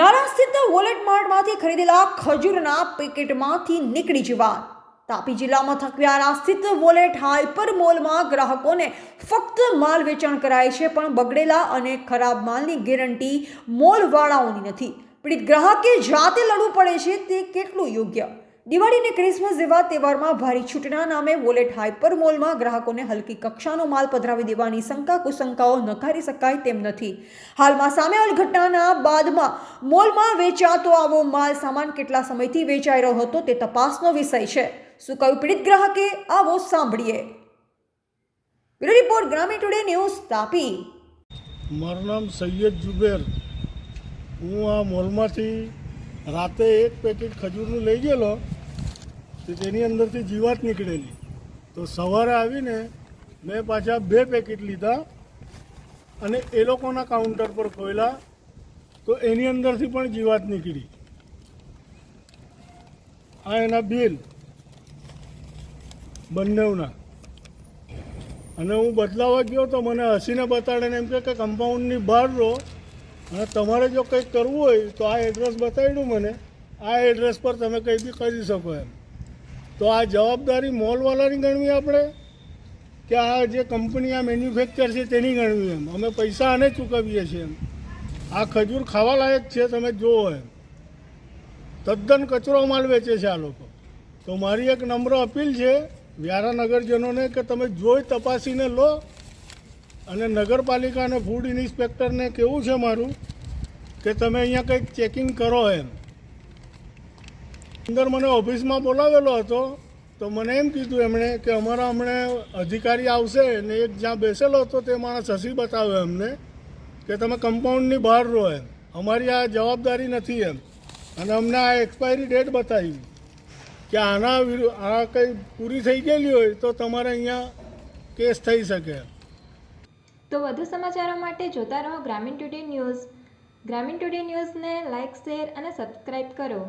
વ્યારા સ્થિત વોલેટ માર્ટમાંથી ખરીદેલા ખજૂરના પેકેટમાંથી નીકળી જીવાત। તાપી જિલ્લામાં વ્યારા સ્થિત વોલેટ હાઇપર મોલમાં ગ્રાહકોને ફક્ત માલ વેચાણ કરાય છે, પણ બગડેલા અને ખરાબ માલની ગેરંટી મોલવાળાઓની નથી। પીડિત ગ્રાહકે જાતે લડવું પડે છે, તે કેટલું યોગ્ય? દિવાળી અને ક્રિસમસ જેવા તહેવારમાં ભારી છૂટના નામે વોલેટ હાઇપર મોલમાં ગ્રાહકોને હલકી કક્ષાનો માલ પધરાવી દેવાની શંકા કુશંકાઓ નકારી શકાય તેમ નથી। હાલમાં સામે આવેલ ઘટનાના બાદમાં મોલમાં વેચાતો આવો માલ સામાન કેટલા સમયથી વેચાઈ રહ્યો હતો તે તપાસનો વિષય છે। શું કહ્યું પીડિત ગ્રાહકે? આવો સાંભળીએ। બ્યુરો રિપોર્ટ, ગ્રામીણ ટુડે ન્યૂઝ, તાપી। મારું નામ સૈયદ જુબેર। હું આ મોલમાંથી રાતે એક પેકેટ ખજૂરનું લઈ ગયેલો, તો તેની અંદરથી જીવાત નીકળેલી। તો સવારે આવીને મેં પાછા 2 પેકેટ લીધા અને એ લોકોના કાઉન્ટર પર ખોલ્યા, તો એની અંદરથી પણ જીવાત નીકળી। આ એના બિલ બંનેવના। અને હું બદલાવા ગયો તો મને હસીને બતાડીને એમ કે કમ્પાઉન્ડની બહાર રહો અને તમારે જો કંઈક કરવું હોય તો આ એડ્રેસ બતાવ્યું મને, આ એડ્રેસ પર તમે કંઈ બી કરી શકો એમ। તો આ જવાબદારી મોલવાળાની ગણવી આપણે, કે આ જે કંપની આ મેન્યુફેક્ચર છે તેની ગણવી એમ? અમે પૈસા આને ચૂકવીએ છીએ એમ? આ ખજૂર ખાવા લાયક છે, તમે જુઓ એમ। તદ્દન કચરો માલ વેચે છે આ લોકો। તો મારી એક નમ્ર અપીલ છે વ્યારા નગરજનોને કે તમે જોઈ તપાસીને લો, અને નગરપાલિકા અને ફૂડ ઇન્સ્પેક્ટરને કેવું છે મારું કે તમે અહીંયા કંઈક ચેકિંગ કરો એમ। અંદર મને ઓફિસમાં બોલાવેલો હતો, તો મને એમ કીધું એમણે કે અમારા હમણાં અધિકારી આવશે, ને એક જ્યાં બેસેલો હતો તે માણસ હસી બતાવ્યો એમને કે તમે કમ્પાઉન્ડની બહાર રહો એમ, અમારી આ જવાબદારી નથી એમ। અને અમને આ એક્સપાયરી ડેટ બતાવી કે આ કંઈ પૂરી થઈ ગયેલી હોય તો તમારે અહીંયા કેસ થઈ શકે। તો વધુ સમાચારો માટે જોતા રહો ગ્રામીણ ટુડે ન્યૂઝ। ગ્રામીણ ટુડે ન્યૂઝને લાઇક, શેર અને સબસ્ક્રાઇબ કરો।